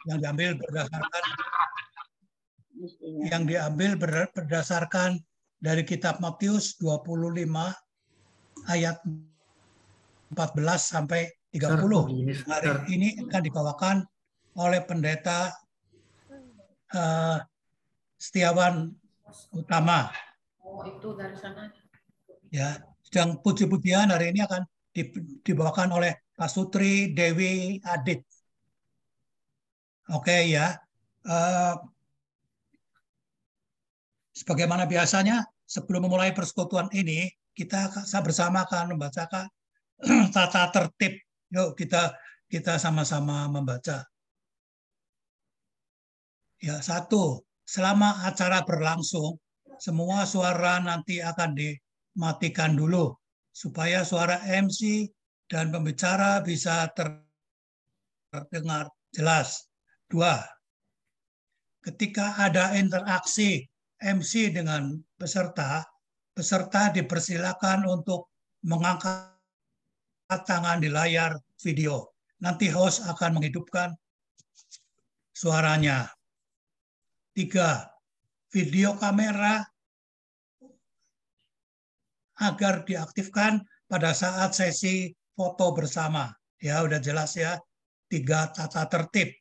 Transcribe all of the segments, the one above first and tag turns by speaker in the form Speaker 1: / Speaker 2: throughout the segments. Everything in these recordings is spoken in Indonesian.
Speaker 1: yang diambil berdasarkan dari kitab Matius 25 ayat 14 sampai 30. Hari ini akan dibawakan oleh pendeta Setiawan Utama.
Speaker 2: Oh, itu dari sana.
Speaker 1: Ya, sedang puji-pujian hari ini akan dibawakan oleh Pak Sutri Dewi Adit. Oke ya. Sebagaimana biasanya, sebelum memulai persekutuan ini, kita bersama akan membacakan tata tertib. Yuk kita sama-sama membaca. Ya, 1. Selama acara berlangsung, semua suara nanti akan dimatikan dulu supaya suara MC dan pembicara bisa terdengar jelas. 2. Ketika ada interaksi MC dengan peserta dipersilakan untuk mengangkat tangan di layar video. Nanti host akan menghidupkan suaranya. 3. Video kamera agar diaktifkan pada saat sesi foto bersama. Ya, udah jelas ya. 3 tata tertib.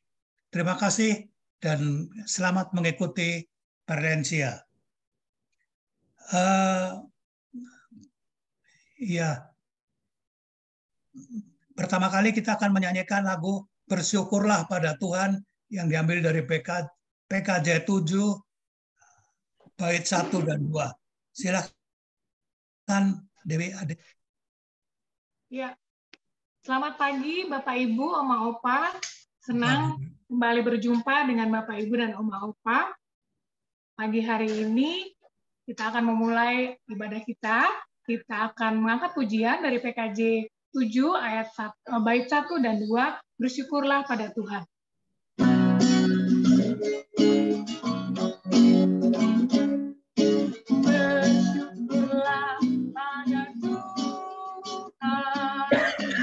Speaker 1: Terima kasih dan selamat mengikuti Perlensia. Ya, pertama kali kita akan menyanyikan lagu Bersyukurlah pada Tuhan yang diambil dari PKJ 7 bait 1 dan 2. Silakan Dewi Adit.
Speaker 3: Ya. Selamat pagi Bapak Ibu, Oma Opa. Senang kembali berjumpa dengan Bapak Ibu dan Oma Opa. Pagi hari ini kita akan memulai ibadah kita. Kita akan mengangkat pujian dari PKJ 7 ayat 1, bait 1 dan 2. Bersyukurlah pada Tuhan. Bersyukurlah pada Tuhan,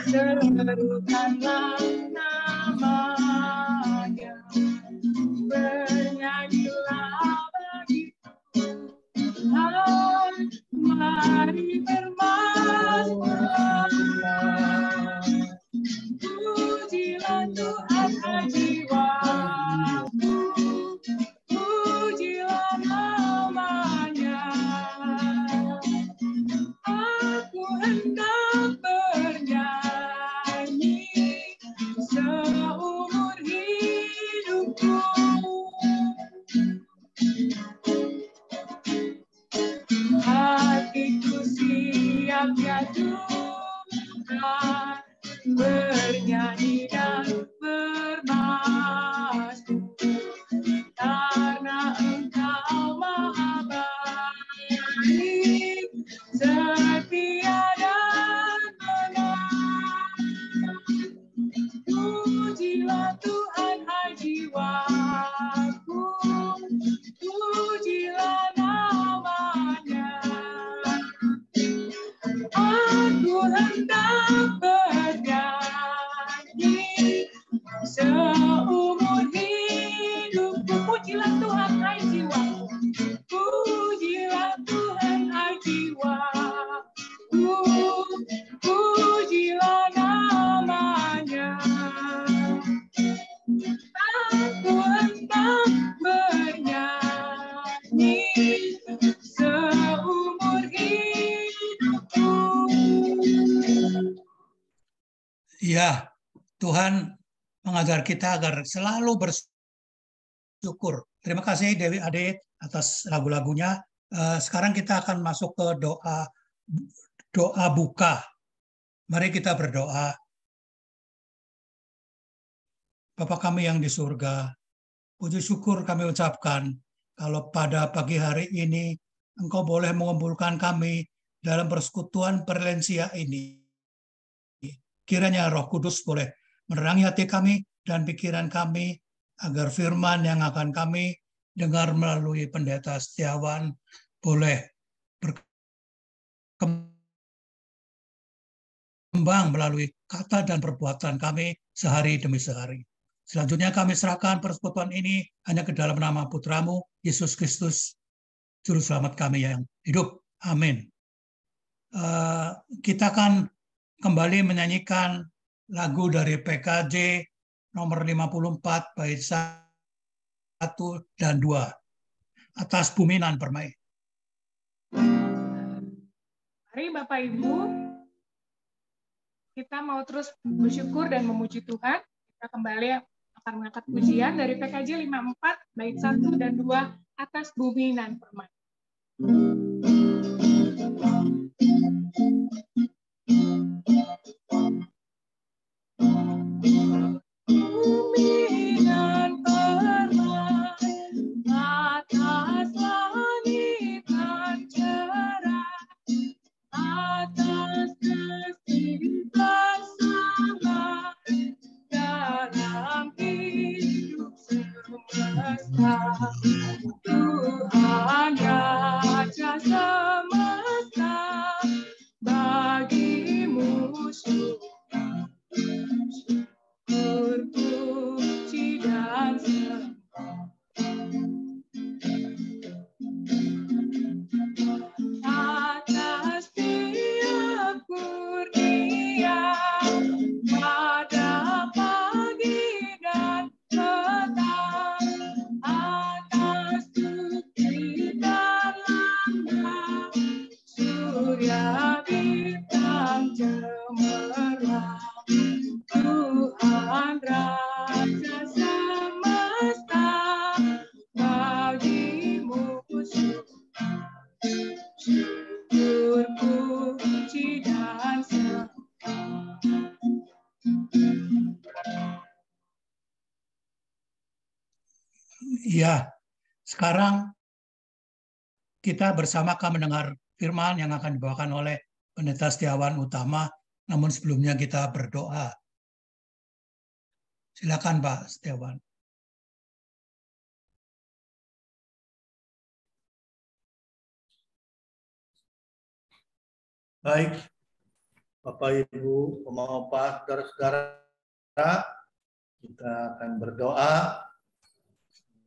Speaker 3: serukanlah namanya, bernyanyilah bagi Tuhan, mari bermazmur. Pujilah Tuhan, hai jiwaku, pujilah namanya. Aku hendak bernyanyi seumur hidupku. Hatiku siap ya Tuhan, bernyanyi dan bermazmur, karena Engkau maha baik, setia dan benar. Pujilah Tuhan, hai jiwaku, pujilah namanya. Aku hendak bernyanyi seumur hidupku. Pujilah Tuhan, hai jiwaku, pujilah Tuhan, hai jiwaku, pujilah namanya. Aku hendak bernyanyi seumur hidupku.
Speaker 1: Ya, Tuhan mengajar kita agar selalu bersyukur. Terima kasih Dewi Adit atas lagu-lagunya. Sekarang kita akan masuk ke doa buka. Mari kita berdoa. Bapa kami yang di surga, puji syukur kami ucapkan kalau pada pagi hari ini Engkau boleh mengumpulkan kami dalam persekutuan Perlensia ini. Kiranya Roh Kudus boleh menerangi hati kami dan pikiran kami agar firman yang akan kami dengar melalui Pendeta Setiawan boleh berkembang melalui kata dan perbuatan kami sehari demi sehari. Selanjutnya kami serahkan persekutuan ini hanya ke dalam nama Putramu, Yesus Kristus, Juru Selamat kami yang hidup. Amin. Kita akan kembali menyanyikan lagu dari PKJ nomor 54, bait 1 dan 2. Atas bumi nan permai.
Speaker 3: Mari Bapak Ibu, kita mau terus bersyukur dan memuji Tuhan. Kita kembali akan mengangkat pujian dari PKJ 54, bait 1 dan 2, atas bumi nan permai. Bumi nan permai, atas langit nan cerah, atas kesintasan dalam hidup semesta. Tuhan Raja semesta, bagimu syukur, puji dan sembah. Atas tiap kurnia pada pagi dan petang, atas terbit dan lambang surya bintang cemerlang. Tuhan Raja semesta, bagimu syukur, puji dan sembah.
Speaker 1: Ya, sekarang kita bersama akan mendengar firman yang akan dibawakan oleh Pendeta Setiawan Utama. Namun sebelumnya kita berdoa. Silakan Pak Setiawan.
Speaker 4: Baik, Bapak, Ibu, Oma, Opa, saudara-saudara, kita akan berdoa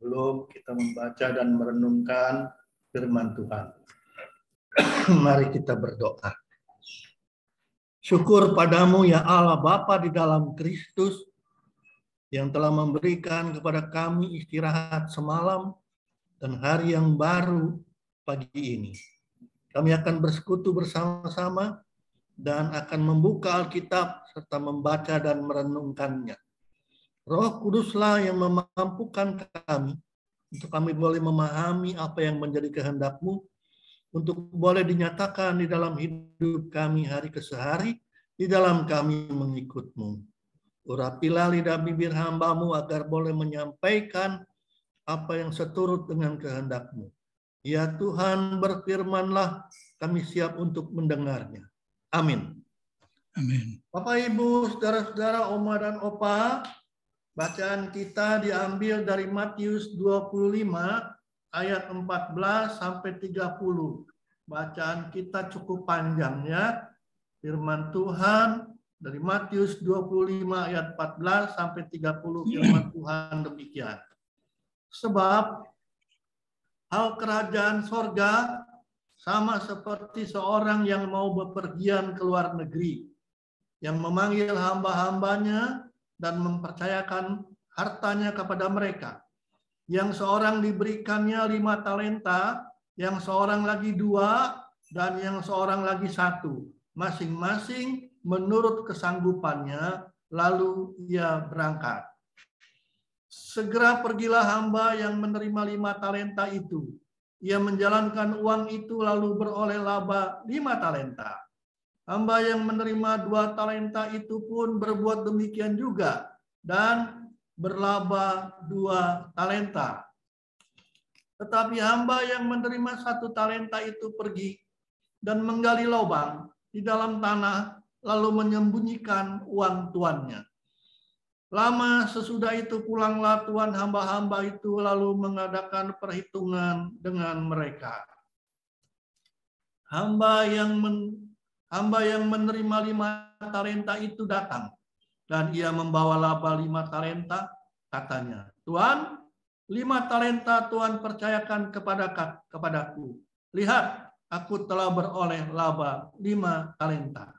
Speaker 4: sebelum kita membaca dan merenungkan firman Tuhan. Mari kita berdoa. Syukur padamu ya Allah Bapa di dalam Kristus yang telah memberikan kepada kami istirahat semalam dan hari yang baru pagi ini. Kami akan bersekutu bersama-sama dan akan membuka Alkitab serta membaca dan merenungkannya. Roh Kuduslah yang memampukan kami untuk kami boleh memahami apa yang menjadi kehendak-Mu, untuk boleh dinyatakan di dalam hidup kami hari ke hari, di dalam kami mengikut-Mu. Urapilah lidah bibir hamba-Mu agar boleh menyampaikan apa yang seturut dengan kehendak-Mu. Ya Tuhan, berfirmanlah, kami siap untuk mendengarnya. Amin.
Speaker 1: Amin.
Speaker 4: Bapak, Ibu, saudara-saudara, Oma dan Opa, bacaan kita diambil dari Matius 25 ayat 14 sampai 30. Bacaan kita cukup panjang ya. Firman Tuhan dari Matius 25 ayat 14 sampai 30, firman Tuhan demikian. Sebab hal kerajaan sorga sama seperti seorang yang mau bepergian ke luar negeri, yang memanggil hamba-hambanya dan mempercayakan hartanya kepada mereka. Yang seorang diberikannya 5 talenta, yang seorang lagi 2, dan yang seorang lagi 1, masing-masing menurut kesanggupannya, lalu ia berangkat. Segera pergilah hamba yang menerima 5 talenta itu. Ia menjalankan uang itu lalu beroleh laba 5 talenta. Hamba yang menerima 2 talenta itu pun berbuat demikian juga dan berlaba 2 talenta. Tetapi hamba yang menerima 1 talenta itu pergi dan menggali lubang di dalam tanah lalu menyembunyikan uang tuannya. Lama sesudah itu pulanglah tuan hamba-hamba itu lalu mengadakan perhitungan dengan mereka. Hamba yang menerima 5 talenta itu datang dan ia membawa laba 5 talenta. katanya. Tuan, 5 talenta Tuhan percayakan kepadaku. Lihat, aku telah beroleh laba 5 talenta.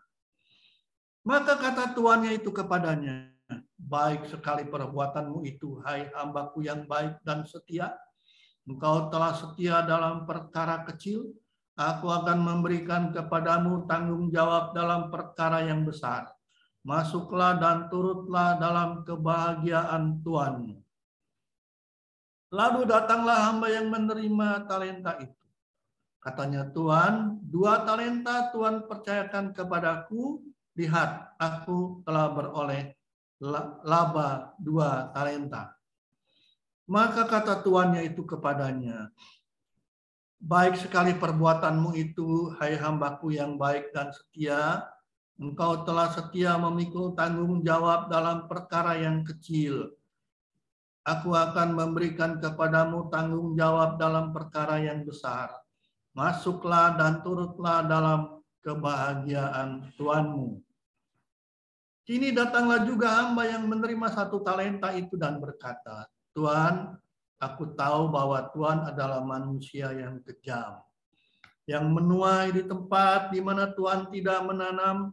Speaker 4: Maka kata tuannya itu kepadanya, baik sekali perbuatanmu itu, hai hambaku yang baik dan setia. Engkau telah setia dalam perkara kecil, aku akan memberikan kepadamu tanggung jawab dalam perkara yang besar. Masuklah dan turutlah dalam kebahagiaan Tuanmu. Lalu datanglah hamba yang menerima talenta itu. Katanya, Tuan, 2 talenta Tuhan percayakan kepadaku. Lihat, aku telah beroleh laba 2 talenta. Maka kata tuannya itu kepadanya, baik sekali perbuatanmu itu, hai hambaku yang baik dan setia. Engkau telah setia memikul tanggung jawab dalam perkara yang kecil. Aku akan memberikan kepadamu tanggung jawab dalam perkara yang besar. Masuklah dan turutlah dalam kebahagiaan Tuanmu. Kini datanglah juga hamba yang menerima 1 talenta itu dan berkata, Tuan, aku tahu bahwa Tuan adalah manusia yang kejam, yang menuai di tempat di mana Tuan tidak menanam,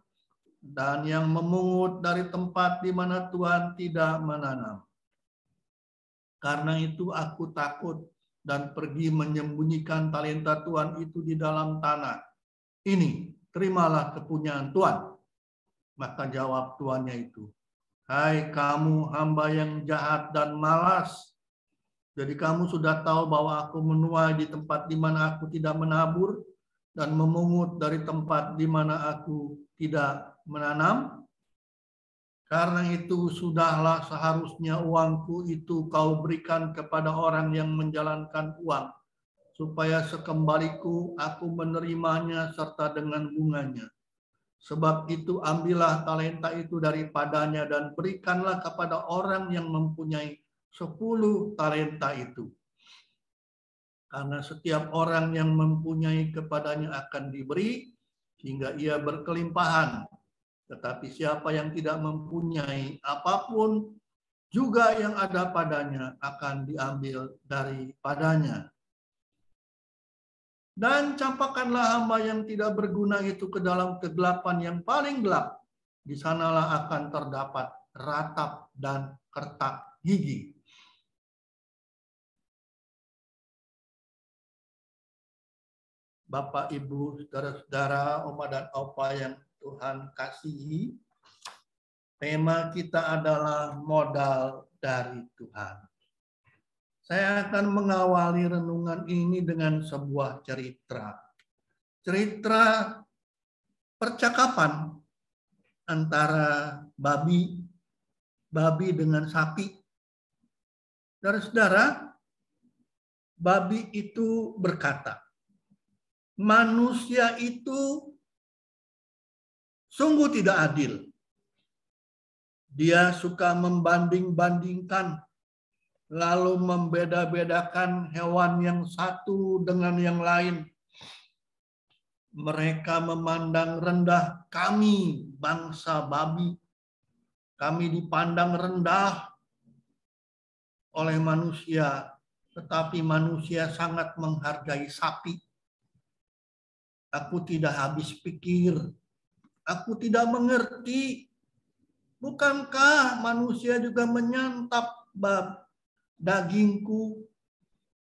Speaker 4: dan yang memungut dari tempat di mana Tuan tidak menanam. Karena itu aku takut dan pergi menyembunyikan talenta Tuan itu di dalam tanah. Ini, terimalah kepunyaan Tuan. Maka jawab tuannya itu, hai kamu hamba yang jahat dan malas. Jadi kamu sudah tahu bahwa aku menuai di tempat di mana aku tidak menabur dan memungut dari tempat di mana aku tidak menanam. Karena itu sudahlah seharusnya uangku itu kau berikan kepada orang yang menjalankan uang, supaya sekembaliku aku menerimanya serta dengan bunganya. Sebab itu ambillah talenta itu daripadanya dan berikanlah kepada orang yang mempunyai 10 talenta itu. Karena setiap orang yang mempunyai kepadanya akan diberi, sehingga ia berkelimpahan. Tetapi siapa yang tidak mempunyai apapun, juga yang ada padanya akan diambil daripadanya. Dan campakkanlah hamba yang tidak berguna itu ke dalam kegelapan yang paling gelap. Di sanalah akan terdapat ratap dan kertak gigi. Bapak, Ibu, saudara-saudara, Oma dan Opa yang Tuhan kasihi, tema kita adalah modal dari Tuhan. Saya akan mengawali renungan ini dengan sebuah cerita. Cerita percakapan antara babi dengan sapi. Saudara-saudara, babi itu berkata, manusia itu sungguh tidak adil. Dia suka membanding-bandingkan, lalu membeda-bedakan hewan yang satu dengan yang lain. Mereka memandang rendah kami, bangsa babi. Kami dipandang rendah oleh manusia, tetapi manusia sangat menghargai sapi. Aku tidak habis pikir, aku tidak mengerti. Bukankah manusia juga menyantap dagingku?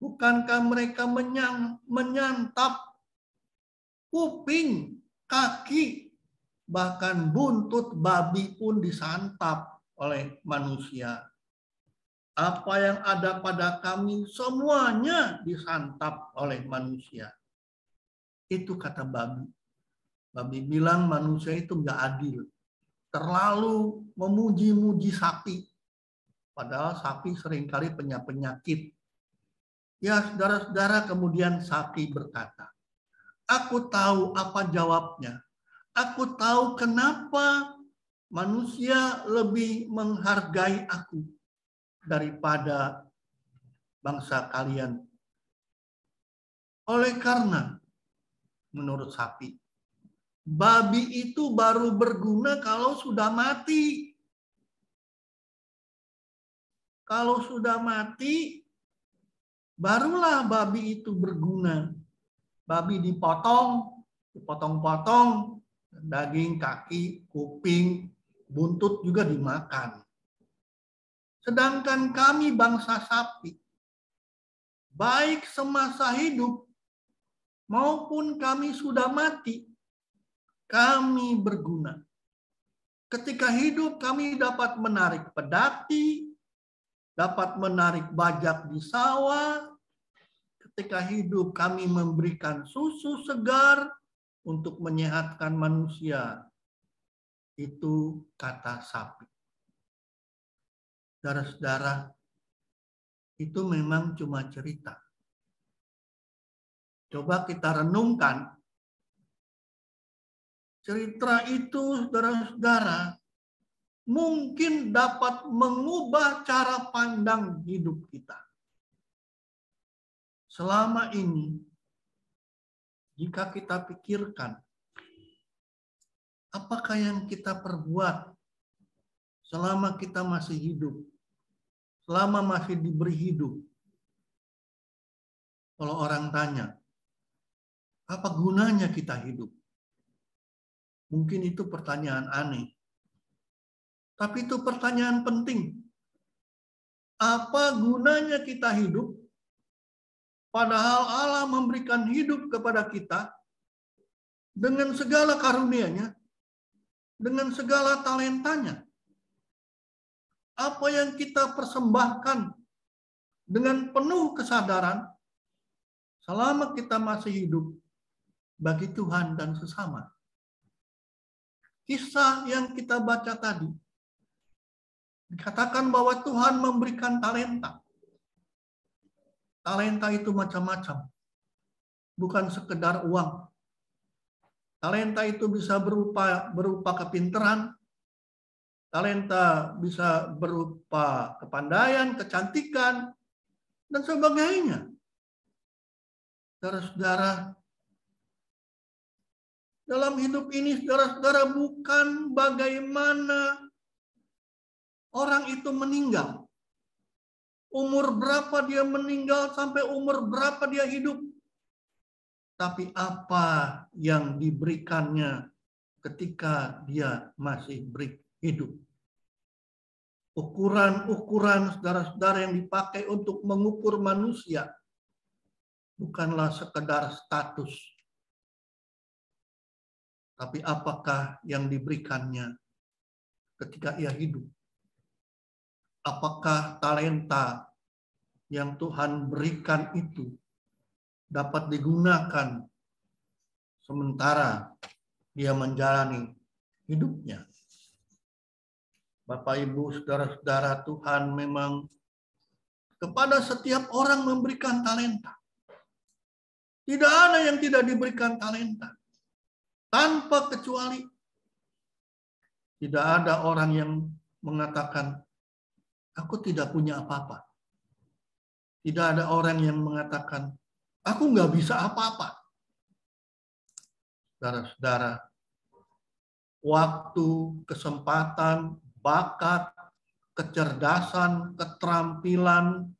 Speaker 4: Bukankah mereka menyantap kuping, kaki, bahkan buntut babi pun disantap oleh manusia. Apa yang ada pada kami semuanya disantap oleh manusia. Itu kata babi. Babi bilang manusia itu nggak adil. Terlalu memuji-muji sapi. Padahal sapi seringkali punya penyakit. Ya, saudara-saudara, kemudian sapi berkata, aku tahu apa jawabnya. Aku tahu kenapa manusia lebih menghargai aku daripada bangsa kalian. Oleh karena, menurut sapi, babi itu baru berguna kalau sudah mati. Kalau sudah mati, barulah babi itu berguna. Babi dipotong-potong, daging, kaki, kuping, buntut juga dimakan. Sedangkan kami bangsa sapi, baik semasa hidup maupun kami sudah mati, kami berguna. Ketika hidup kami dapat menarik pedati, dapat menarik bajak di sawah. Ketika hidup kami memberikan susu segar untuk menyehatkan manusia. Itu kata sapi. Saudara-saudara, itu memang cuma cerita. Coba kita renungkan. Cerita itu, saudara-saudara, mungkin dapat mengubah cara pandang hidup kita. Selama ini, jika kita pikirkan, apakah yang kita perbuat selama kita masih hidup, selama masih diberi hidup? Kalau orang tanya, apa gunanya kita hidup? Mungkin itu pertanyaan aneh. Tapi itu pertanyaan penting. Apa gunanya kita hidup? Padahal Allah memberikan hidup kepada kita dengan segala karunia-Nya, dengan segala talentanya. Apa yang kita persembahkan dengan penuh kesadaran selama kita masih hidup bagi Tuhan dan sesama. Kisah yang kita baca tadi dikatakan bahwa Tuhan memberikan talenta. Talenta itu macam-macam. Bukan sekedar uang. Talenta itu bisa berupa kepintaran. Talenta bisa berupa kepandaian, kecantikan, dan sebagainya. Saudara-saudara, dalam hidup ini, saudara-saudara, bukan bagaimana orang itu meninggal. Umur berapa dia meninggal sampai umur berapa dia hidup. Tapi apa yang diberikannya ketika dia masih hidup. Ukuran-ukuran saudara-saudara yang dipakai untuk mengukur manusia bukanlah sekedar status. Tapi apakah yang diberikannya ketika ia hidup? Apakah talenta yang Tuhan berikan itu dapat digunakan sementara dia menjalani hidupnya? Bapak, Ibu, saudara-saudara, Tuhan memang kepada setiap orang memberikan talenta. Tidak ada yang tidak diberikan talenta. Tanpa kecuali. Tidak ada orang yang mengatakan, aku tidak punya apa-apa. Tidak ada orang yang mengatakan, aku nggak bisa apa-apa. Saudara-saudara, waktu, kesempatan, bakat, kecerdasan, keterampilan,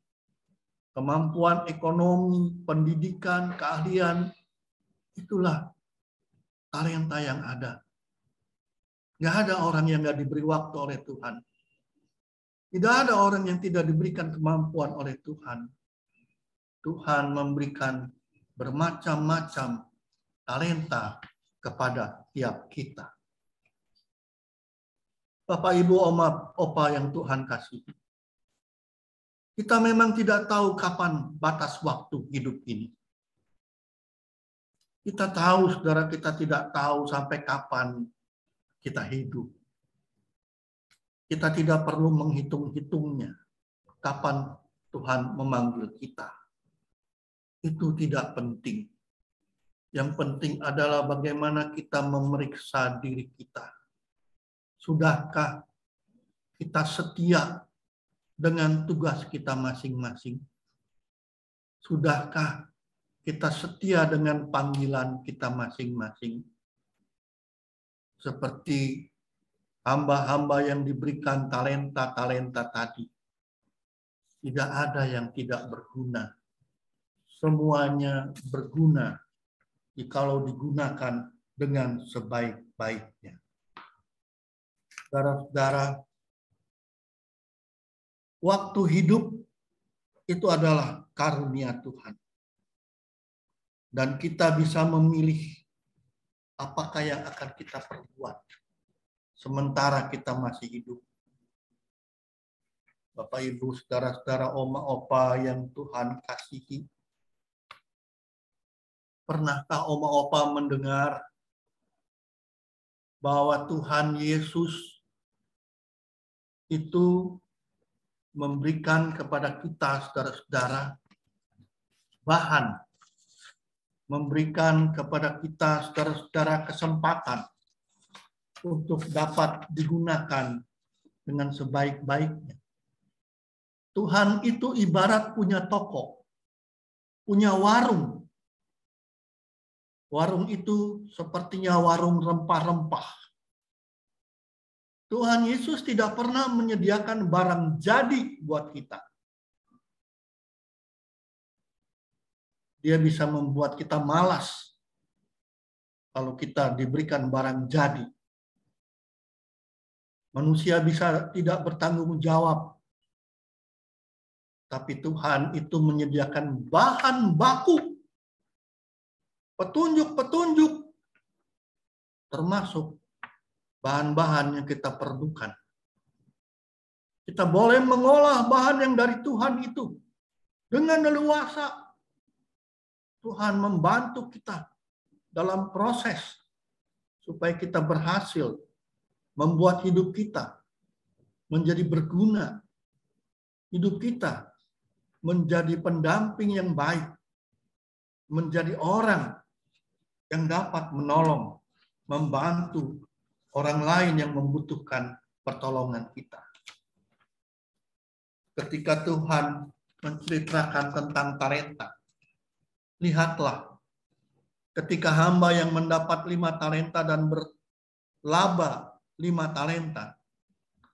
Speaker 4: kemampuan ekonomi, pendidikan, keahlian, itulah talenta yang ada. Nggak ada orang yang nggak diberi waktu oleh Tuhan. Tidak ada orang yang tidak diberikan kemampuan oleh Tuhan. Tuhan memberikan bermacam-macam talenta kepada tiap kita. Bapak, Ibu, Oma, Opa yang Tuhan kasihi. Kita memang tidak tahu kapan batas waktu hidup ini. Kita tahu, saudara, kita tidak tahu sampai kapan kita hidup. Kita tidak perlu menghitung-hitungnya kapan Tuhan memanggil kita. Itu tidak penting. Yang penting adalah bagaimana kita memeriksa diri kita. Sudahkah kita setia dengan tugas kita masing-masing? Sudahkah kita setia dengan panggilan kita masing-masing? Seperti hamba-hamba yang diberikan talenta-talenta tadi. Tidak ada yang tidak berguna. Semuanya berguna kalau digunakan dengan sebaik-baiknya. Saudara-saudara, waktu hidup itu adalah karunia Tuhan. Dan kita bisa memilih apakah yang akan kita perbuat sementara kita masih hidup. Bapak, Ibu, saudara-saudara, oma, opa yang Tuhan kasihi. Pernahkah oma, opa mendengar bahwa Tuhan Yesus itu memberikan kepada kita, saudara-saudara, bahan, memberikan kepada kita, saudara-saudara, kesempatan untuk dapat digunakan dengan sebaik-baiknya. Tuhan itu ibarat punya toko, punya warung. Warung itu sepertinya warung rempah-rempah. Tuhan Yesus tidak pernah menyediakan barang jadi buat kita. Dia bisa membuat kita malas kalau kita diberikan barang jadi. Manusia bisa tidak bertanggung jawab. Tapi Tuhan itu menyediakan bahan baku, petunjuk-petunjuk, termasuk bahan-bahan yang kita perlukan. Kita boleh mengolah bahan yang dari Tuhan itu dengan leluasa. Tuhan membantu kita dalam proses supaya kita berhasil membuat hidup kita menjadi berguna. Hidup kita menjadi pendamping yang baik, menjadi orang yang dapat menolong, membantu orang lain yang membutuhkan pertolongan kita. Ketika Tuhan menceritakan tentang talenta, lihatlah ketika hamba yang mendapat 5 talenta dan berlaba 5 talenta,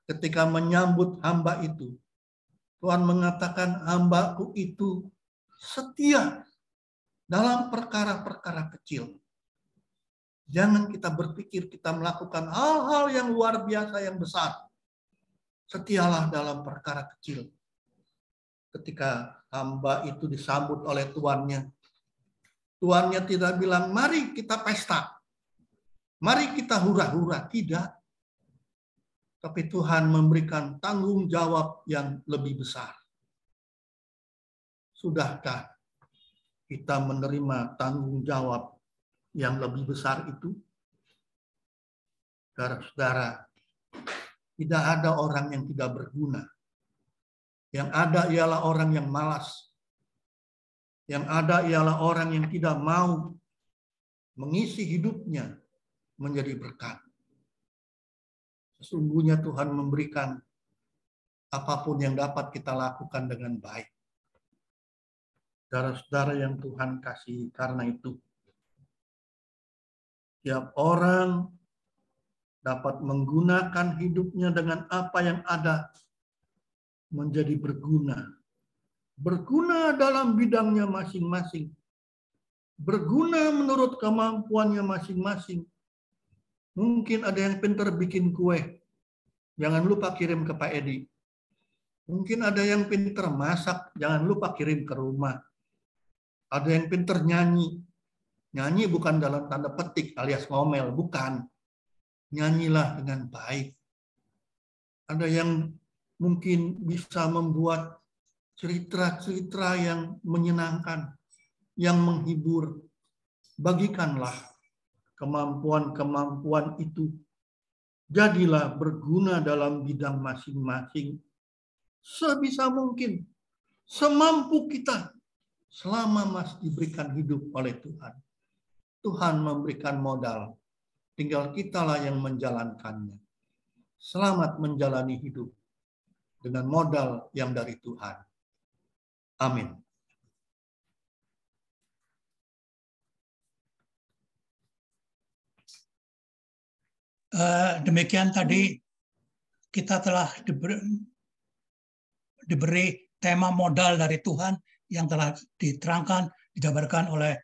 Speaker 4: ketika menyambut hamba itu, Tuhan mengatakan, hambaku itu setia dalam perkara-perkara kecil. Jangan kita berpikir kita melakukan hal-hal yang luar biasa yang besar. Setialah dalam perkara kecil. Ketika hamba itu disambut oleh tuannya, tuannya tidak bilang, mari kita pesta. Mari kita hura-hura. Tidak. Tapi Tuhan memberikan tanggung jawab yang lebih besar. Sudahkah kita menerima tanggung jawab yang lebih besar itu? Saudara-saudara, tidak ada orang yang tidak berguna. Yang ada ialah orang yang malas. Yang ada ialah orang yang tidak mau mengisi hidupnya menjadi berkat. Sesungguhnya Tuhan memberikan apapun yang dapat kita lakukan dengan baik. Saudara-saudara yang Tuhan kasihi, karena itu tiap orang dapat menggunakan hidupnya dengan apa yang ada menjadi berguna. Berguna dalam bidangnya masing-masing. Berguna menurut kemampuannya masing-masing. Mungkin ada yang pintar bikin kue. Jangan lupa kirim ke Pak Edi. Mungkin ada yang pintar masak. Jangan lupa kirim ke rumah. Ada yang pintar nyanyi. Nyanyi bukan dalam tanda petik alias ngomel. Bukan. Nyanyilah dengan baik. Ada yang mungkin bisa membuat cerita-cerita yang menyenangkan. Yang menghibur. Bagikanlah kemampuan-kemampuan itu. Jadilah berguna dalam bidang masing-masing. Sebisa mungkin. Semampu kita. Selama masih diberikan hidup oleh Tuhan. Tuhan memberikan modal. Tinggal kitalah yang menjalankannya. Selamat menjalani hidup. Dengan modal yang dari Tuhan. Amin.
Speaker 1: Demikian tadi kita telah diberi tema modal dari Tuhan yang telah diterangkan, dijabarkan oleh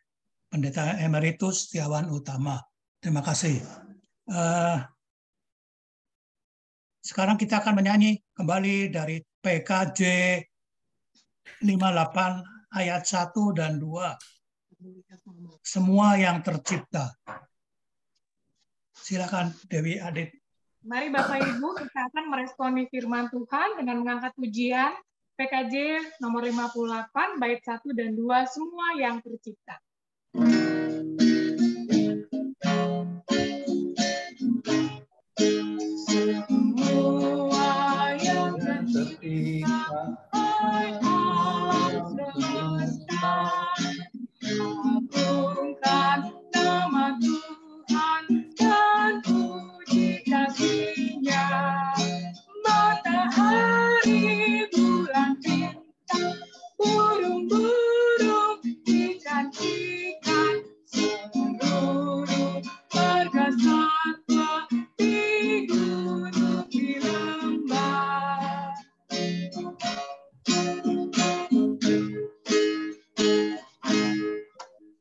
Speaker 1: Pendeta Emeritus Setiawan Utama. Terima kasih. Sekarang kita akan menyanyi kembali dari PKJ 58 ayat 1 dan 2. Semua yang tercipta. Silakan Dewi Adit.
Speaker 3: Mari Bapak Ibu, kita akan meresponi firman Tuhan dengan mengangkat pujian PKJ nomor 58, bait 1 dan 2, semua yang tercipta. Semua yang tercipta, agungkan nama Tuhan dan puji kasih-Nya. Matahari, bulan, bintang, burung-burung, ikan-ikan, seluruh marga satwa di gunung di lembah.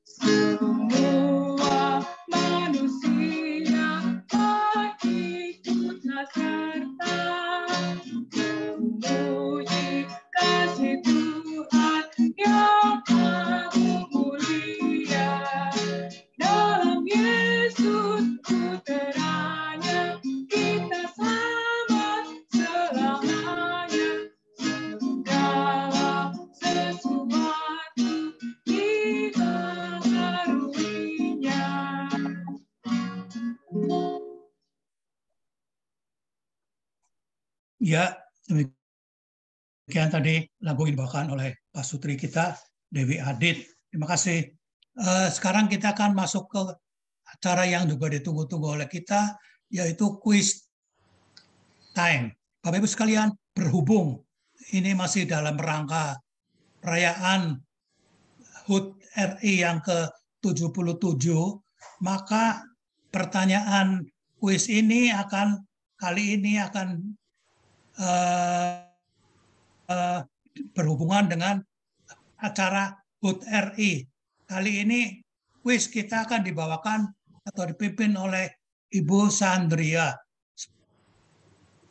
Speaker 3: Semua manusia ikutlah serta memuji kasih Tuhan yang agung mulia. Dalam Yesus putranya kita selamat selamanya. Segala sesuatu dibaharuinya.
Speaker 1: Ya, demikian tadi lagu yang dibawakan oleh Pak Sutri kita, Dewi Adit. Terima kasih. Sekarang kita akan masuk ke acara yang juga ditunggu-tunggu oleh kita, yaitu quiz time. Bapak Ibu sekalian, berhubung ini masih dalam rangka perayaan HUT RI yang ke-77, maka pertanyaan quiz ini kali ini akan berhubungan dengan acara HUT RI. Kali ini kuis kita akan dibawakan atau dipimpin oleh Ibu Sandria.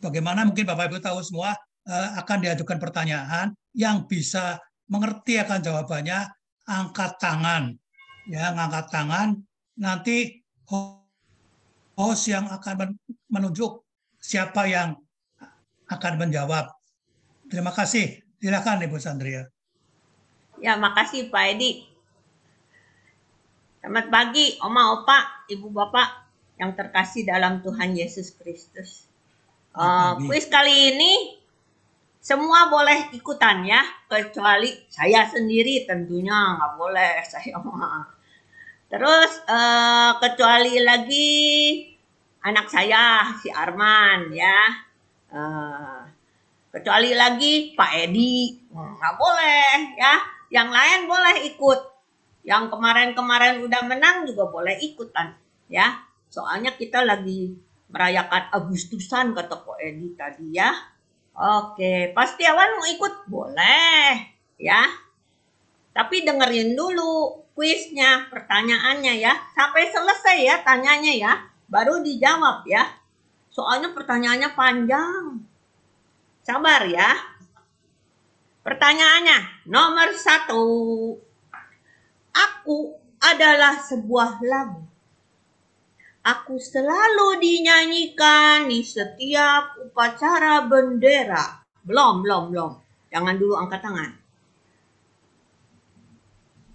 Speaker 1: Bagaimana mungkin Bapak Ibu tahu semua, akan diajukan pertanyaan yang bisa mengerti akan jawabannya, angkat tangan. Ya, angkat tangan, nanti host yang akan menunjuk siapa yang akan menjawab. Terima kasih. Silakan Ibu Sandria.
Speaker 5: Ya, makasih Pak Edi. Selamat pagi, Oma, Opa, Ibu, Bapak yang terkasih dalam Tuhan Yesus Kristus. Kuis kali ini semua boleh ikutan ya, kecuali saya sendiri tentunya nggak boleh, saya mah. Terus kecuali lagi anak saya si Arman ya. Kecuali lagi Pak Edi, nggak boleh ya. Yang lain boleh ikut. Yang kemarin-kemarin udah menang juga boleh ikutan ya. Soalnya kita lagi merayakan Agustusan kata Pak Edi tadi ya. Oke, Pak Setiawan mau ikut? Boleh ya. Tapi dengerin dulu kuisnya, pertanyaannya ya. Sampai selesai ya tanyanya ya. Baru dijawab ya. Soalnya pertanyaannya panjang. Sabar ya. Pertanyaannya nomor 1. Aku adalah sebuah lagu. Aku selalu dinyanyikan di setiap upacara bendera. Belum. Jangan dulu angkat tangan.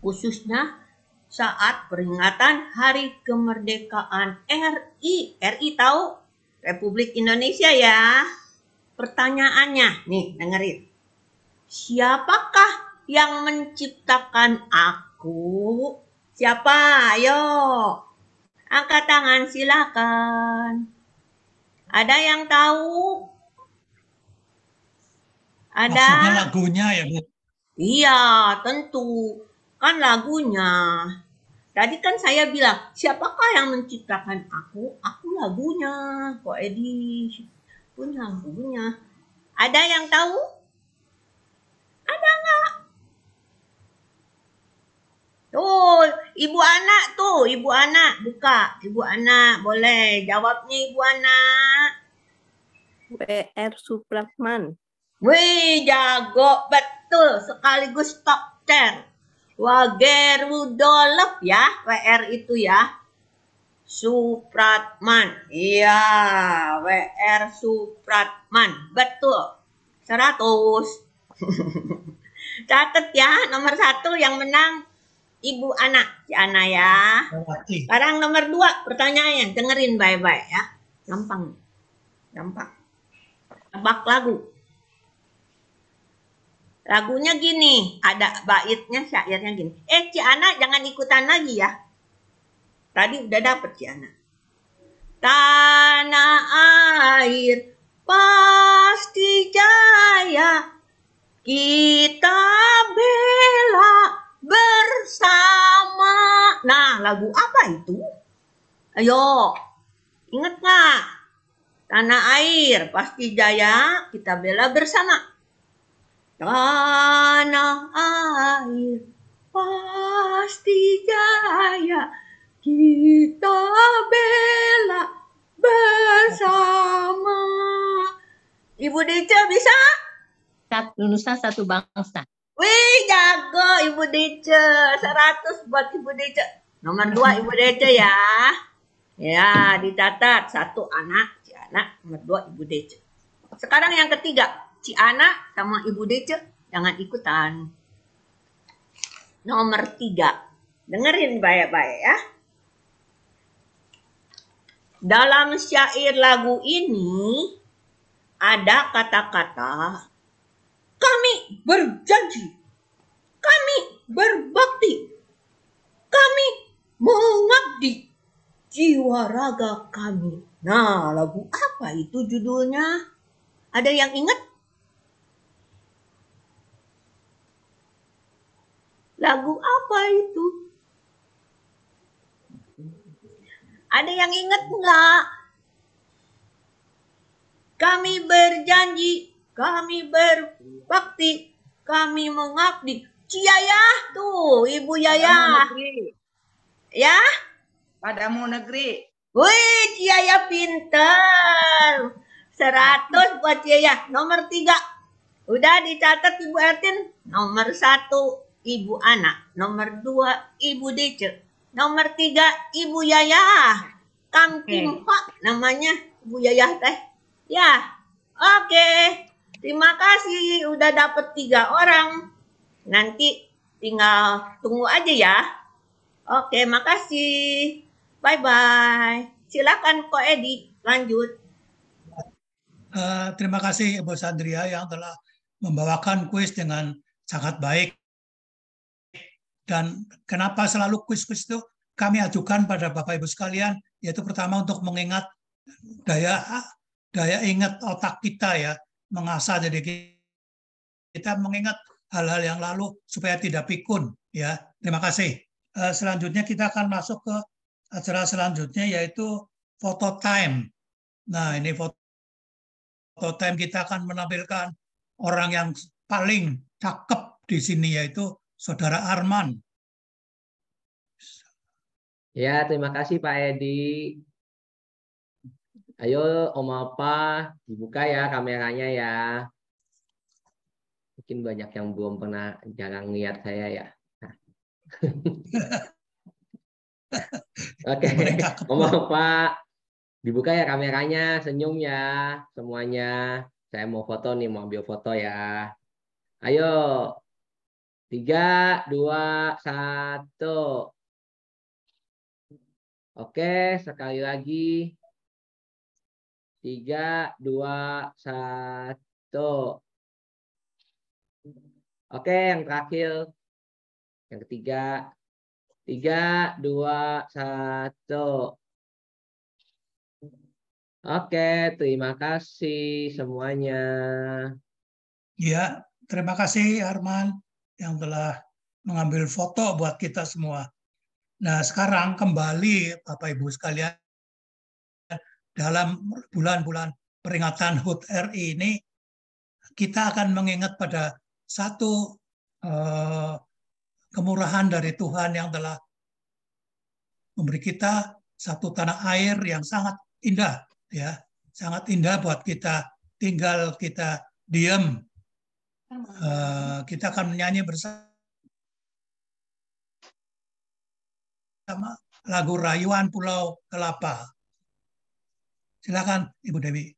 Speaker 5: Khususnya saat peringatan Hari Kemerdekaan RI. RI tahu? Republik Indonesia ya. Pertanyaannya, nih dengerin. Siapakah yang menciptakan aku? Siapa? Ayo. Angkat tangan silakan. Ada yang tahu? Ada?
Speaker 1: Maksudnya lagunya ya Bu?
Speaker 5: Iya, tentu. Kan lagunya. Tadi kan saya bilang, siapakah yang menciptakan aku? Aku lagunya. Kok Edi punya lagunya. Ada yang tahu? Ada nggak? Tuh, Ibu Anak tuh, Ibu Anak buka. Ibu Anak boleh jawabnya Ibu Anak.
Speaker 6: WR Supratman.
Speaker 5: Wih, jago betul sekaligus top 10. Wagerudolov ya, WR itu ya. Supratman. Iya, WR Supratman. Betul. 100. Catat ya, nomor 1 yang menang Ibu Anak. Si Ana ya. Sekarang nomor 2 pertanyaannya. Dengerin baik-baik ya. Gampang. Gampang. Tebak lagu. Lagunya gini, ada baitnya, syairnya gini. Ci Ana jangan ikutan lagi ya. Tadi udah dapet Ci Ana. Tanah air pasti jaya, kita bela bersama. Nah, lagu apa itu? Ayo, inget nggak? Tanah air pasti jaya, kita bela bersama. Tanah air pasti jaya, kita bela bersama. Ibu Deca bisa?
Speaker 6: Satu nusa, satu bangsa.
Speaker 5: Wih, jago Ibu Deca. 100 buat Ibu Deca. Nomor 2 Ibu Deca ya. Ya, dicatat. 1 Anak, Ci Ana. Nomor 2 Ibu Deca. Sekarang yang ketiga. Ci Ana sama Ibu Deca jangan ikutan. Nomor 3. Dengerin baik-baik ya. Dalam syair lagu ini ada kata-kata kami berjanji, kami berbakti, kami mengabdi jiwa raga kami. Nah, lagu apa itu judulnya? Ada yang ingat? Lagu apa itu? Ada yang ingat enggak? Kami berjanji, kami berbakti, kami mengabdi. Ciyayah tuh, Ibu Yayah. Ya?
Speaker 2: Padamu negeri.
Speaker 5: Wih, Ciyayah pinter. 100 buat Ciyayah. Nomor 3. Udah dicatat Ibu Ertin. Nomor 1 Ibu Anak. Nomor 2 Ibu Deca. Nomor 3 Ibu Yayah. Kang Kimpa namanya Ibu Yayah teh. Ya. Oke. Terima kasih udah dapet 3 orang. Nanti tinggal tunggu aja ya. Oke, makasih. Bye-bye. Silakan Ko Edi lanjut.
Speaker 1: Terima kasih Ibu Sandria yang telah membawakan kuis dengan sangat baik. Dan kenapa selalu kuis-kuis itu kami ajukan pada Bapak Ibu sekalian, yaitu pertama untuk mengingat daya ingat otak kita ya, mengasah jadi kita mengingat hal-hal yang lalu supaya tidak pikun ya. Terima kasih. Selanjutnya kita akan masuk ke acara selanjutnya yaitu photo time. Nah, ini foto time kita akan menampilkan orang yang paling cakep di sini yaitu Saudara Arman.
Speaker 7: Ya, terima kasih Pak Edi. Ayo Om Opa, dibuka ya kameranya ya. Mungkin banyak yang belum pernah jarang lihat saya ya. Nah. Oke, Om Opa, dibuka ya kameranya, senyum ya semuanya. Saya mau foto nih, mau ambil foto ya. Ayo. 3, 2, 1. Oke, sekali lagi. 3, 2, 1. Oke, yang terakhir. Yang ketiga. 3, 2, 1. Oke, terima kasih semuanya.
Speaker 1: Ya, terima kasih Arman yang telah mengambil foto buat kita semua. Nah, sekarang kembali Bapak Ibu sekalian, dalam bulan-bulan peringatan HUT RI ini, kita akan mengingat pada satu kemurahan dari Tuhan yang telah memberi kita satu tanah air yang sangat indah, ya, sangat indah buat kita tinggal, kita diam. Kita akan menyanyi bersama lagu Rayuan Pulau Kelapa. Silakan Ibu Dewi.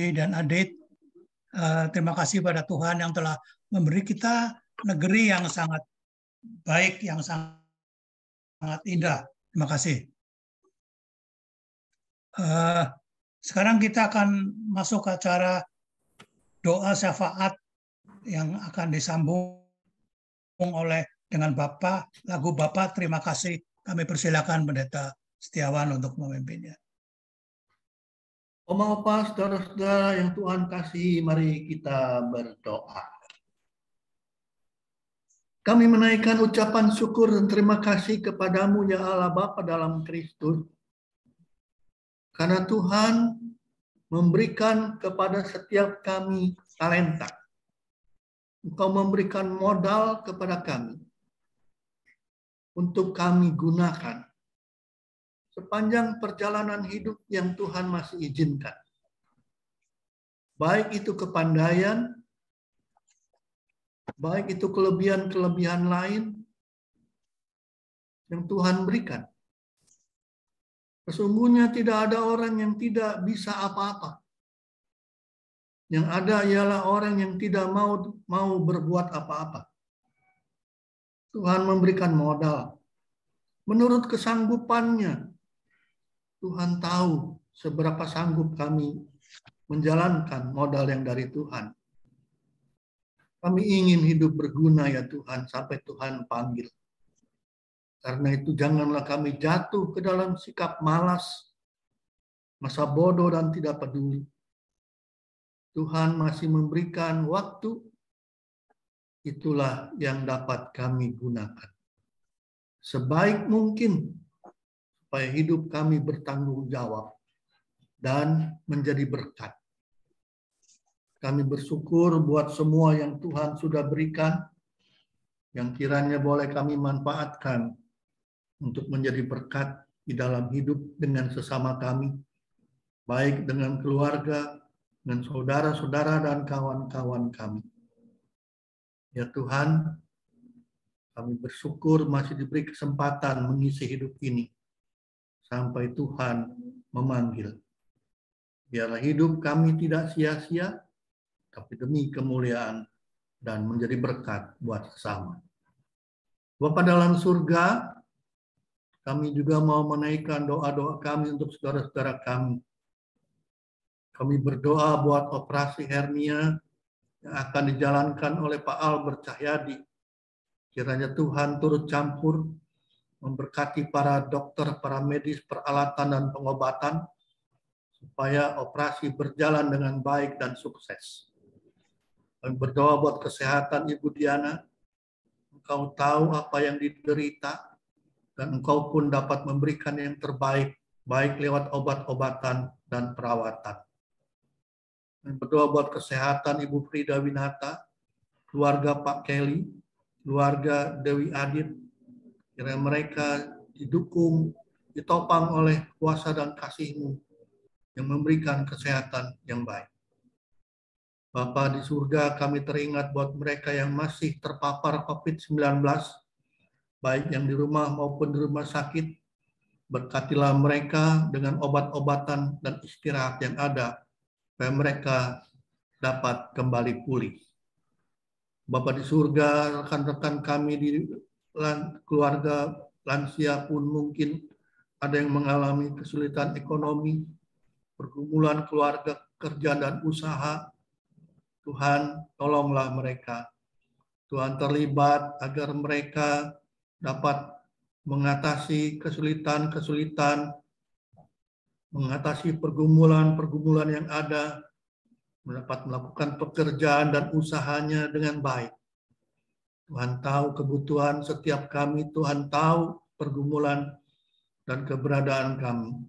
Speaker 1: Dan Adit, terima kasih pada Tuhan yang telah memberi kita negeri yang sangat baik, yang sangat indah. Terima kasih. Sekarang kita akan masuk ke acara doa syafaat yang akan disambung oleh dengan Bapak, lagu Bapak Terima Kasih. Kami persilakan Pendeta Setiawan untuk memimpinnya.
Speaker 4: Oma Opa, saudara-saudara yang Tuhan kasih, mari kita berdoa. Kami menaikkan ucapan syukur dan terima kasih kepadamu ya Allah Bapa dalam Kristus. Karena Tuhan memberikan kepada setiap kami talenta. Engkau memberikan modal kepada kami untuk kami gunakan sepanjang perjalanan hidup yang Tuhan masih izinkan. Baik itu kepandaian, baik itu kelebihan-kelebihan lain yang Tuhan berikan. Sesungguhnya tidak ada orang yang tidak bisa apa-apa. Yang ada ialah orang yang tidak mau berbuat apa-apa. Tuhan memberikan modal. Menurut kesanggupannya, Tuhan tahu seberapa sanggup kami menjalankan modal yang dari Tuhan. Kami ingin hidup berguna ya Tuhan, sampai Tuhan panggil. Karena itu janganlah kami jatuh ke dalam sikap malas, masa bodoh dan tidak peduli. Tuhan masih memberikan waktu, itulah yang dapat kami gunakan sebaik mungkin supaya hidup kami bertanggung jawab dan menjadi berkat. Kami bersyukur buat semua yang Tuhan sudah berikan, yang kiranya boleh kami manfaatkan untuk menjadi berkat di dalam hidup dengan sesama kami, baik dengan keluarga, dengan saudara-saudara dan kawan-kawan kami. Ya Tuhan, kami bersyukur masih diberi kesempatan mengisi hidup ini sampai Tuhan memanggil. Biarlah hidup kami tidak sia-sia, tapi demi kemuliaan dan menjadi berkat buat sesama. Bapa dalam surga, kami juga mau menaikkan doa-doa kami untuk saudara-saudara kami. Kami berdoa buat operasi hernia yang akan dijalankan oleh Pak Albert Cahyadi. Kiranya Tuhan turut campur, memberkati para dokter, para medis, peralatan, dan pengobatan, supaya operasi berjalan dengan baik dan sukses. Kami berdoa buat kesehatan Ibu Diana. Engkau tahu apa yang diderita, dan Engkau pun dapat memberikan yang terbaik, baik lewat obat-obatan dan perawatan. Kami berdoa buat kesehatan Ibu Frida Winata, keluarga Pak Kelly, keluarga Dewi Adit. Kiranya mereka didukung, ditopang oleh kuasa dan kasih-Mu yang memberikan kesehatan yang baik. Bapa di surga, kami teringat buat mereka yang masih terpapar COVID-19, baik yang di rumah maupun di rumah sakit. Berkatilah mereka dengan obat-obatan dan istirahat yang ada, supaya mereka dapat kembali pulih. Bapa di surga, rekan-rekan kami di keluarga lansia pun mungkin ada yang mengalami kesulitan ekonomi, pergumulan keluarga, kerja dan usaha. Tuhan, tolonglah mereka. Tuhan terlibat agar mereka dapat mengatasi kesulitan-kesulitan, mengatasi pergumulan-pergumulan yang ada, dapat melakukan pekerjaan dan usahanya dengan baik. Tuhan tahu kebutuhan setiap kami, Tuhan tahu pergumulan dan keberadaan kami.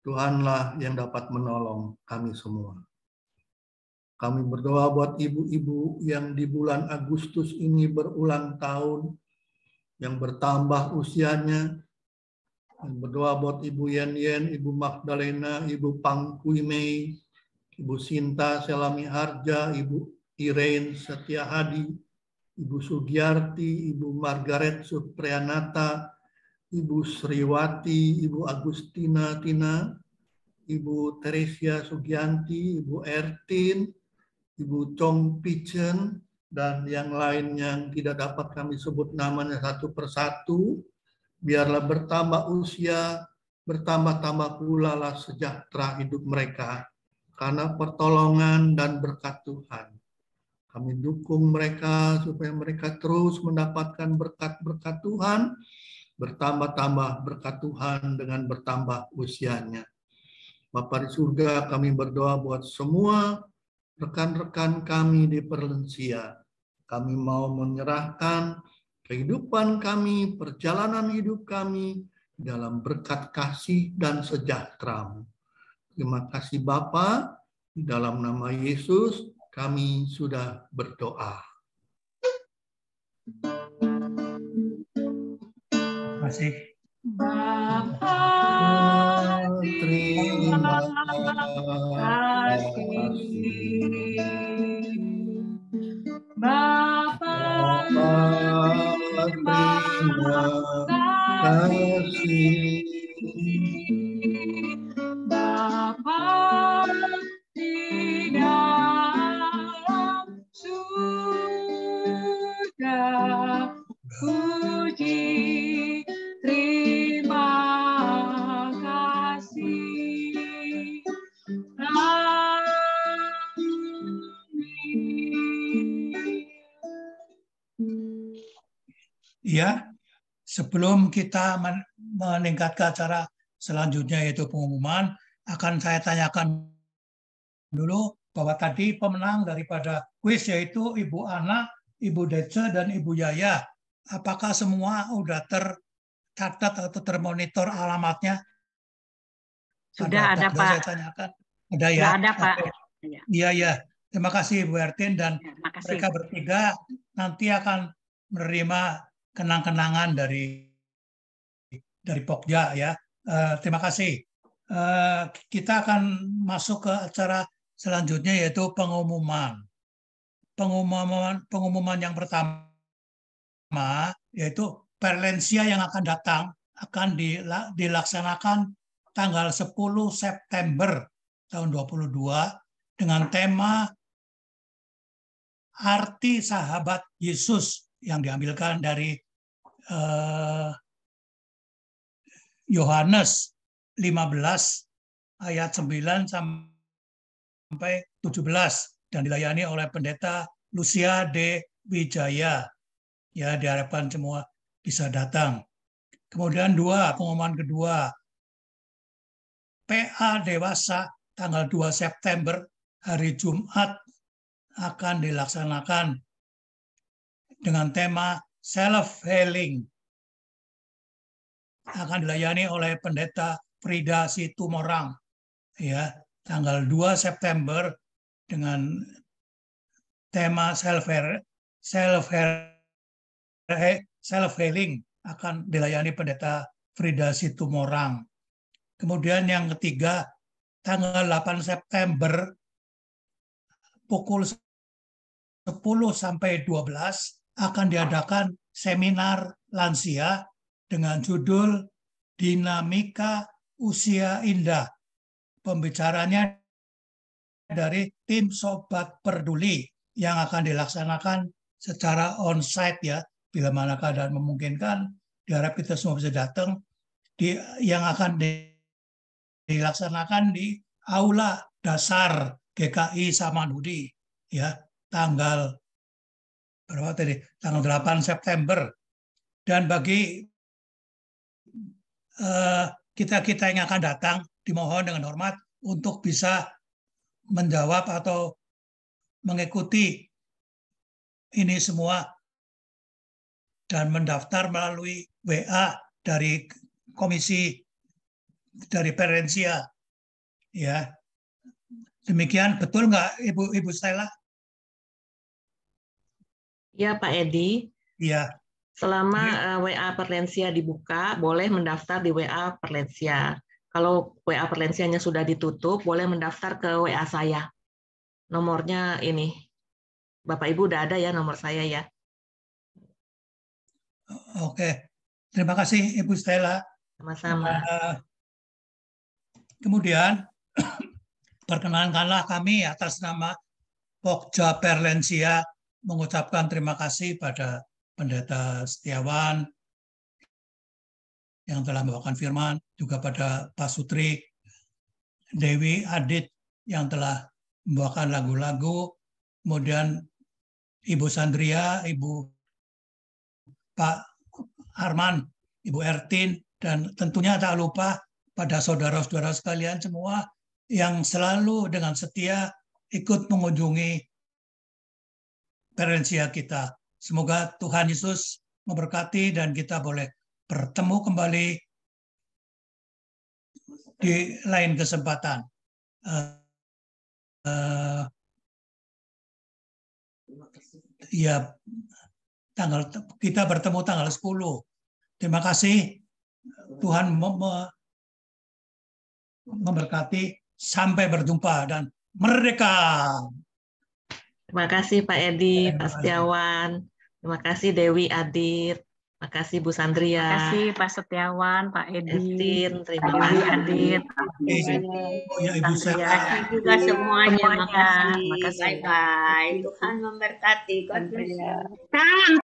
Speaker 4: Tuhanlah yang dapat menolong kami semua. Kami berdoa buat ibu-ibu yang di bulan Agustus ini berulang tahun, yang bertambah usianya. Kami berdoa buat Ibu Yen, Ibu Magdalena, Ibu Pangkui Mei, Ibu Sinta Selami Harja, Ibu Irene Setia Hadi, Ibu Sugiyarti, Ibu Margaret Supriyanata, Ibu Sriwati, Ibu Agustina Tina, Ibu Teresia Sugianti, Ibu Ertin, Ibu Chong Pichen, dan yang lain yang tidak dapat kami sebut namanya satu persatu. Biarlah bertambah usia, bertambah-tambah pula lah sejahtera hidup mereka, karena pertolongan dan berkat Tuhan. Kami dukung mereka supaya mereka terus mendapatkan berkat-berkat Tuhan, bertambah-tambah berkat Tuhan dengan bertambah usianya. Bapa di surga, kami berdoa buat semua rekan-rekan kami di Perlensia. Kami mau menyerahkan kehidupan kami, perjalanan hidup kami dalam berkat kasih dan sejahtera-Mu. Terima kasih Bapa, di dalam nama Yesus kami sudah berdoa.
Speaker 1: Terima kasih.
Speaker 3: Bapa,
Speaker 4: Terima
Speaker 3: kasih. Bapa,
Speaker 4: terima kasih.
Speaker 3: Bapa di dalam surga, puji terima kasih.
Speaker 1: Ya, sebelum kita meningkat ke acara selanjutnya yaitu pengumuman, akan saya tanyakan dulu bahwa tadi pemenang daripada kuis yaitu Ibu Ana, Ibu Dece, dan Ibu Yaya. Apakah semua sudah tercatat atau termonitor alamatnya?
Speaker 5: Sudah ada, Pak.
Speaker 1: Saya tanyakan. Ada ya?
Speaker 5: Sudah ada, Pak.
Speaker 1: Iya, ya. Terima kasih Bu Ertin, dan
Speaker 5: Terima kasih.
Speaker 1: mereka bertiga nanti akan menerima kenang-kenangan dari Pokja ya. Terima kasih. Kita akan masuk ke acara selanjutnya yaitu pengumuman. Pengumuman yang pertama yaitu Perlensia yang akan datang akan dilaksanakan tanggal 10 September tahun 2022 dengan tema Arti Sahabat Yesus yang diambilkan dari Yohanes 15 ayat 9 sampai 17 dan dilayani oleh Pendeta Lucia D. Wijaya. Ya, diharapkan semua bisa datang. Kemudian pengumuman kedua, PA Dewasa tanggal 2 September hari Jumat akan dilaksanakan dengan tema self-healing. Akan dilayani oleh Pendeta Frida Situmorang. Ya, tanggal 2 September dengan tema self-healing akan dilayani Pendeta Frida Situmorang. Kemudian yang ketiga, tanggal 8 September pukul 10 sampai 12 akan diadakan seminar lansia dengan judul Dinamika Usia Indah. Pembicaranya dari tim Sobat Peduli yang akan dilaksanakan secara onsite ya, bila mana keadaan memungkinkan, diharap kita semua bisa datang. Yang akan dilaksanakan di Aula Dasar GKI Samanhudi ya, tanggal 8 September. Dan bagi kita yang akan datang, dimohon dengan hormat untuk bisa menjawab atau mengikuti ini semua dan mendaftar melalui WA dari komisi dari Perlensia. Ya, demikian. Betul nggak Ibu Stella?
Speaker 8: Ya, Pak Edi.
Speaker 1: Iya.
Speaker 8: Selama WA Perlensia dibuka, boleh mendaftar di WA Perlensia. Kalau WA Perlensianya sudah ditutup, boleh mendaftar ke WA saya. Nomornya ini. Bapak Ibu udah ada ya nomor saya ya.
Speaker 1: Oke. Terima kasih Ibu Stella.
Speaker 8: Sama-sama.
Speaker 1: Kemudian perkenankanlah kami atas nama Pokja Perlensia mengucapkan terima kasih pada Pendeta Setiawan yang telah membawakan firman, juga pada Pak Sutri, Dewi Adit yang telah membawakan lagu-lagu, kemudian Ibu Sandria, Ibu Pak Arman, Ibu Ertin, dan tentunya tak lupa pada saudara-saudara sekalian semua yang selalu dengan setia ikut mengunjungi Perlensia kita. Semoga Tuhan Yesus memberkati dan kita boleh bertemu kembali di lain kesempatan. Ya, kita bertemu tanggal 10. Terima kasih. Tuhan memberkati. Sampai berjumpa dan merdeka.
Speaker 8: Terima kasih Pak Edi, Pak Setiawan. Terima kasih Dewi Adit. Terima kasih Bu Sandria.
Speaker 9: Terima kasih Pak Setiawan, Pak Edi.
Speaker 8: Estin, terima kasih
Speaker 9: Adit.
Speaker 1: Ya, Ibu
Speaker 5: Terima kasih juga semuanya. Terima kasih. Bye-bye. Tuhan memberkati. God bless you.